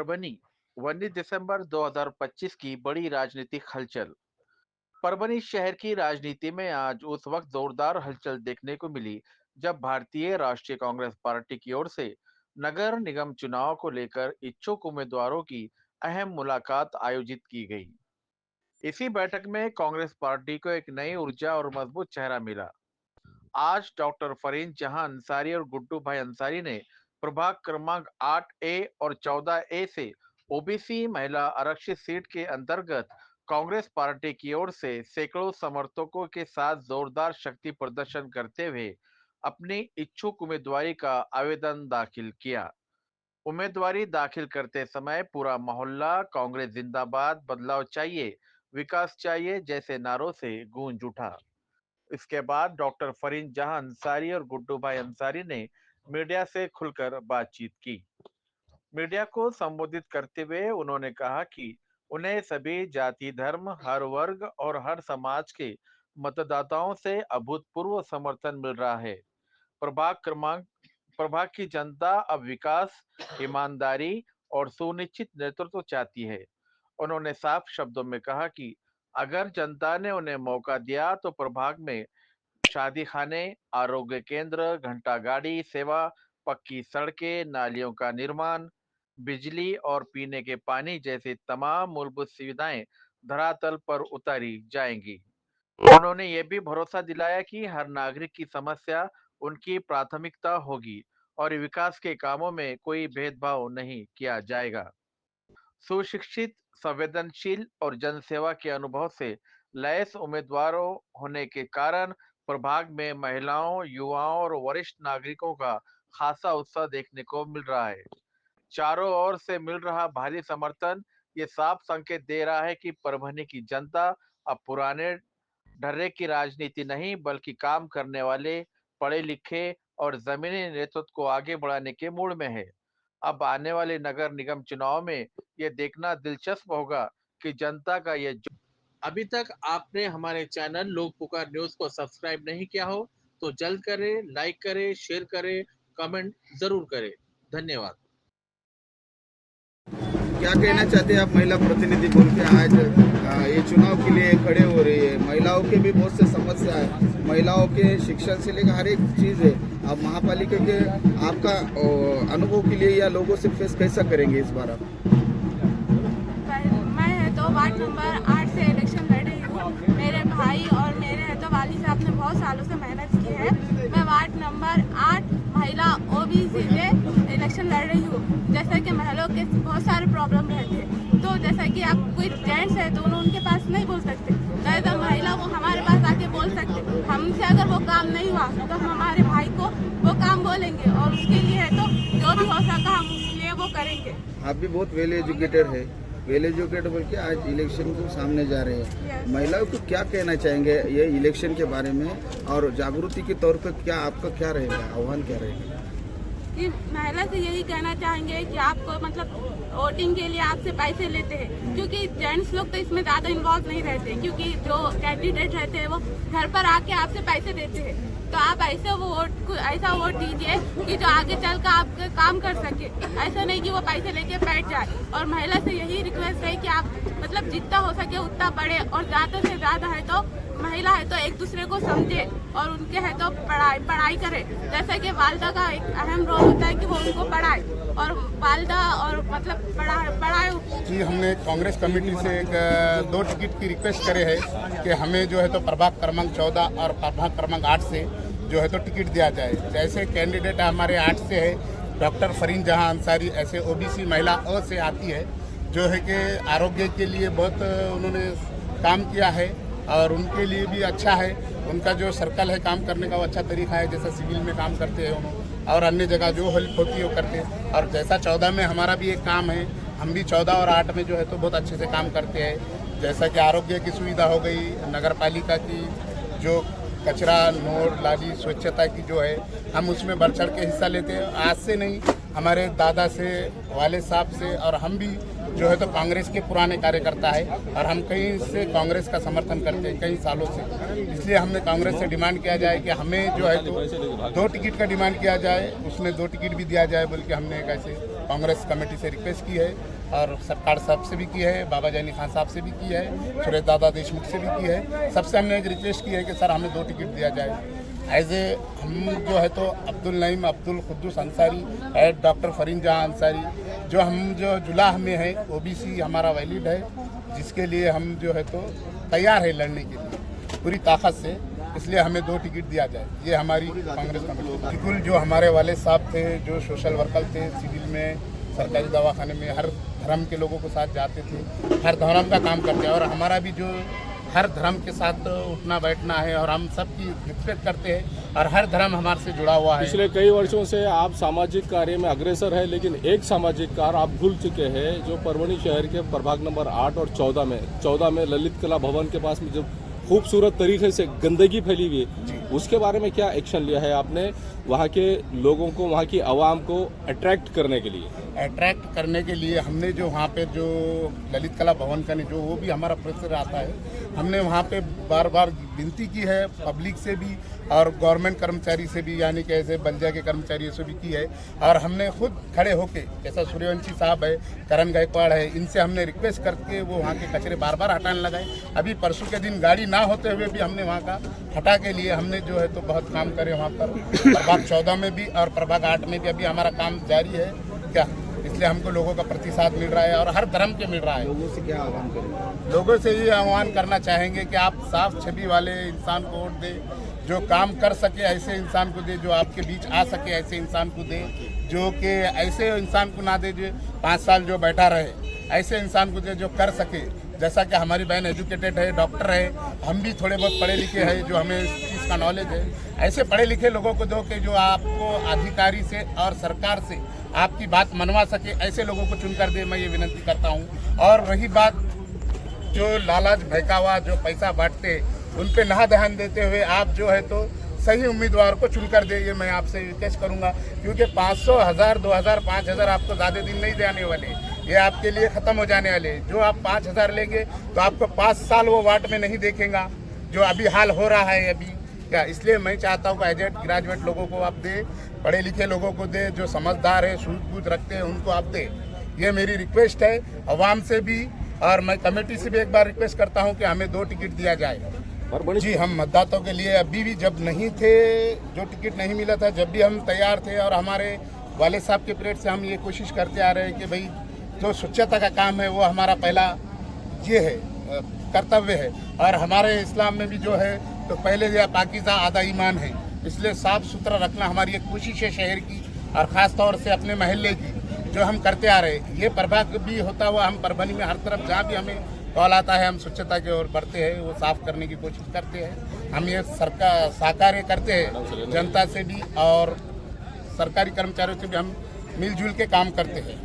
परभनी 19 दिसंबर 2025 की बड़ी राजनीतिक हलचल। परभनी शहर की राजनीति में आज उस वक्त जोरदार हलचल देखने को मिली जब भारतीय राष्ट्रीय कांग्रेस पार्टी की ओर से नगर निगम चुनाव को लेकर इच्छुक उम्मीदवारों की अहम मुलाकात आयोजित की गई। इसी बैठक में कांग्रेस पार्टी को एक नई ऊर्जा और मजबूत चेहरा मिला। आज डॉक्टर फरीन जहां अंसारी और गुड्डू भाई अंसारी ने प्रभाग क्रमांक 8A और 14A से ओबीसी महिला आरक्षित सीट के अंतर्गत कांग्रेस पार्टी की ओर से सैकड़ों समर्थकों के साथ जोरदार शक्ति प्रदर्शन करते हुए अपनी इच्छुक उम्मीदवारी का आवेदन दाखिल किया। उम्मीदवारी दाखिल करते समय पूरा मोहल्ला कांग्रेस जिंदाबाद, बदलाव चाहिए, विकास चाहिए जैसे नारों से गूंज उठा। इसके बाद डॉक्टर फरीन जहां अंसारी और गुड्डू भाई अंसारी ने मीडिया से खुलकर बातचीत की। मीडिया को संबोधित करते हुए उन्होंने कहा कि उन्हें सभी जाति, धर्म, हर वर्ग और हर समाज के मतदाताओं से अभूतपूर्व समर्थन मिल रहा है। प्रभाग क्रमांक प्रभाग की जनता अब विकास, ईमानदारी और सुनिश्चित नेतृत्व चाहती है। उन्होंने साफ शब्दों में कहा कि अगर जनता ने उन्हें मौका दिया तो प्रभाग में शादी खाने, आरोग्य केंद्र, घंटा गाड़ी सेवा, पक्की सड़कें, नालियों का निर्माण, बिजली और पीने के पानी जैसी तमाम मूलभूत सुविधाएं धरातल पर उतारी जाएंगी। उन्होंने ये भी भरोसा दिलाया कि हर नागरिक की समस्या उनकी प्राथमिकता होगी और विकास के कामों में कोई भेदभाव नहीं किया जाएगा। सुशिक्षित, संवेदनशील और जनसेवा के अनुभव से लैस उम्मीदवारों होने के कारण प्रभाग में महिलाओं, युवाओं और वरिष्ठ नागरिकों का खासा उत्साह देखने को मिल रहा है। चारों ओर से मिल रहा भारी समर्थन ये साफ संकेत दे रहा है कि परभनी की जनता अब पुराने ढर्रे की राजनीति नहीं बल्कि काम करने वाले, पढ़े लिखे और जमीनी नेतृत्व को आगे बढ़ाने के मूड में है। अब आने वाले नगर निगम चुनाव में ये देखना दिलचस्प होगा कि जनता का ये जो अभी तक आपने हमारे चैनल लोक पुकार न्यूज को सब्सक्राइब नहीं किया हो तो जल्द करें, लाइक करें, शेयर करें, कमेंट जरूर करें। धन्यवाद। क्या कहना चाहते हैं आप महिला प्रतिनिधि बोल के आज ये चुनाव के लिए खड़े हो रही है? महिलाओं के भी बहुत से समस्या है, महिलाओं के शिक्षा से लेकर हर एक चीज़ है। आप महापालिका के आपका अनुभव के लिए या लोगों से फेस कैसा करेंगे इस बार आप? मैं तो वार्ड नंबर 8 से इलेक्शन लड़ रही हूँ। मेरे भाई और मेरे तो वाली साहब ने बहुत सालों से मेहनत की है। मैं वार्ड नंबर 8 महिला ओबीसी से इलेक्शन लड़ रही हूँ। जैसा कि महिलाओं के बहुत सारे प्रॉब्लम रहते हैं, तो जैसा कि आप कोई जेंट्स है तो उनके पास नहीं बोल सकते, तो महिला वो हमारे पास आके बोल सकते। हमसे अगर वो काम नहीं हुआ तो हम हमारे भाई को वो काम बोलेंगे और उसके लिए है तो जो भी हो सका हम उसके लिए वो करेंगे। आप भी बहुत वेल एजुकेटेड है, वेल एजुकेटेड बोल के आज इलेक्शन को सामने जा रहे हैं। महिलाओं को क्या कहना चाहेंगे ये इलेक्शन के बारे में और जागृति के तौर पर क्या आपका क्या रहेगा, आह्वान क्या रहेगा? कि महिला से यही कहना चाहेंगे कि आपको मतलब वोटिंग के लिए आपसे पैसे लेते हैं, क्योंकि जेंट्स लोग तो इसमें ज़्यादा इन्वॉल्व नहीं रहते, क्योंकि जो कैंडिडेट रहते हैं वो घर पर आके आपसे पैसे देते हैं। तो आप ऐसे वो ऐसा वोट दीजिए कि जो आगे चल कर आपका काम कर सके, ऐसा नहीं कि वो पैसे लेके बैठ जाए। और महिला से यही रिक्वेस्ट है कि आप मतलब जितना हो सके उतना बढ़े और ज़्यादा से ज़्यादा है तो महिला है तो एक दूसरे को समझे और उनके है तो पढ़ाई करे। जैसा कि वालदा का एक अहम रोल होता है कि वो उनको पढ़ाए और वालदा और मतलब पढ़ाए। जी, हमने कांग्रेस कमेटी से एक 2 टिकट की रिक्वेस्ट करे है कि हमें जो है तो प्रभाग क्रमांक 14 और प्रभाग क्रमांक 8 से जो है तो टिकट दिया जाए। जैसे कैंडिडेट हमारे 8 से है डॉक्टर फरीन जहां अंसारी, ऐसे ओबीसी महिला अ से आती है, जो है कि आरोग्य के लिए बहुत उन्होंने काम किया है और उनके लिए भी अच्छा है। उनका जो सर्कल है काम करने का वो अच्छा तरीका है, जैसा सिविल में काम करते हैं उन्होंने और अन्य जगह जो हेल्प होती है वो करते हैं। और जैसा 14 में हमारा भी एक काम है, हम भी 14 और 8 में जो है तो बहुत अच्छे से काम करते हैं। जैसा कि आरोग्य की सुविधा हो गई, नगर पालिका की जो कचरा नोर लाली स्वच्छता की जो है हम उसमें बढ़ चढ़ के हिस्सा लेते हैं। आज से नहीं, हमारे दादा से, वाले साहब से और हम भी जो है तो कांग्रेस के पुराने कार्यकर्ता है और हम कहीं से कांग्रेस का समर्थन करते हैं कई सालों से। इसलिए हमने कांग्रेस से डिमांड किया जाए कि हमें जो है तो 2 टिकट का डिमांड किया जाए, उसमें 2 टिकट भी दिया जाए बोल के हमने एक ऐसे कांग्रेस कमेटी से रिक्वेस्ट की है और सरकार साहब से भी की है, बाबा जानी खान साहब से भी की है, सुरेश दादा देशमुख से भी की है। सबसे हमने एक रिक्वेस्ट की है कि सर हमें 2 टिकट दिया जाए। एज ए हम जो है तो अब्दुल नईम अब्दुल कुद्दूस अंसारी एड डॉक्टर फरीन जहां अंसारी जो जुलाह में है ओबीसी हमारा वैलिड है, जिसके लिए हम जो है तो तैयार है लड़ने के लिए पूरी ताकत से, इसलिए हमें 2 टिकट दिया जाए। ये हमारी कांग्रेस कमेटी। बिल्कुल जो हमारे वाले साहब थे, जो सोशल वर्कर थे, सिविल में सरकारी दवाखाने में हर धर्म के लोगों के साथ जाते थे, हर धर्म का काम करते हैं और हमारा भी जो हर धर्म के साथ उठना बैठना है और हम सबकी रिस्पेक्ट करते हैं और हर धर्म हमारे से जुड़ा हुआ है। पिछले कई वर्षों से आप सामाजिक कार्य में अग्रसर है, लेकिन एक सामाजिक कार्य आप भूल चुके हैं जो परभणी शहर के प्रभाग नंबर 8 और 14 में ललित कला भवन के पास में जो खूबसूरत तरीके से गंदगी फैली हुई है, उसके बारे में क्या एक्शन लिया है आपने वहाँ के लोगों को, वहाँ की आवाम को अट्रैक्ट करने के लिए? अट्रैक्ट करने के लिए हमने जो वहाँ पे जो ललित कला भवन का जो वो भी हमारा परिसर आता है, हमने वहाँ पे बार बार विनती की है पब्लिक से भी और गवर्नमेंट कर्मचारी से भी, यानी कि ऐसे बल्दिया के कर्मचारियों से भी की है और हमने खुद खड़े होके, जैसा सूर्यवंशी साहब है, करण गायकवाड़ है, इनसे हमने रिक्वेस्ट करके वो वहाँ के कचरे बार बार हटाने लगाए। अभी परसों के दिन गाड़ी ना होते हुए भी हमने वहाँ का हटा के लिए हमने जो है तो बहुत काम करे वहाँ पर प्रभाग 14 में भी और प्रभाग 8 में भी अभी हमारा काम जारी है क्या, इसलिए हमको लोगों का प्रतिसाद मिल रहा है और हर धर्म के मिल रहा है। लोगों से क्या आह्वान करें? लोगों से ये आह्वान करना चाहेंगे कि आप साफ छवि वाले इंसान को वोट दें, जो काम कर सके ऐसे इंसान को दे, जो आपके बीच आ सके ऐसे इंसान को दे, जो कि ऐसे इंसान को ना दे जो 5 साल जो बैठा रहे, ऐसे इंसान को दे जो कर सके। जैसा कि हमारी बहन एजुकेटेड है, डॉक्टर है, हम भी थोड़े बहुत पढ़े लिखे हैं, जो हमें इस चीज़ का नॉलेज है, ऐसे पढ़े लिखे लोगों को दो कि जो आपको अधिकारी से और सरकार से आपकी बात मनवा सके, ऐसे लोगों को चुनकर दे, मैं ये विनती करता हूँ। और रही बात जो लालच भड़कावा जो पैसा बांटते, उन पे ना ध्यान देते हुए आप जो है तो सही उम्मीदवार को चुनकर दे, ये मैं आपसे रिक्वेस्ट करूंगा, क्योंकि 500, 1000, 2000, 5000 आपको ज़्यादा दिन नहीं देने वाले, ये आपके लिए ख़त्म हो जाने वाले। जो आप 5000 लेंगे तो आपको 5 साल वो वार्ड में नहीं देखेगा, जो अभी हाल हो रहा है अभी क्या। इसलिए मैं चाहता हूँ कि एजेड ग्रेजुएट लोगों को आप दे, पढ़े लिखे लोगों को दे, जो समझदार है, सूझबूझ रखते हैं, उनको आप दे। ये मेरी रिक्वेस्ट है अवाम से भी, और मैं कमेटी से भी एक बार रिक्वेस्ट करता हूँ कि हमें 2 टिकट दिया जाए। जी, हम मतदाताओं के लिए अभी भी जब नहीं थे, जो टिकट नहीं मिला था, जब भी हम तैयार थे और हमारे वाले साहब के पीरियड से हम ये कोशिश करते आ रहे हैं कि भाई जो स्वच्छता का काम है वो हमारा पहला ये है, कर्तव्य है। और हमारे इस्लाम में भी जो है तो पहले या पाकीज़ा आधा ईमान है, इसलिए साफ़ सुथरा रखना हमारी एक कोशिश है शहर की, और ख़ास तौर से अपने महल्ले की, जो हम करते आ रहे हैं। ये प्रभाग भी होता हुआ हम परभणी में हर तरफ जहाँ भी हमें कॉल आता है, हम स्वच्छता की ओर बढ़ते हैं, वो साफ़ करने की कोशिश करते हैं। हम ये सरकार सहकार्य करते हैं जनता से भी और सरकारी कर्मचारियों से भी, हम मिलजुल के काम करते हैं।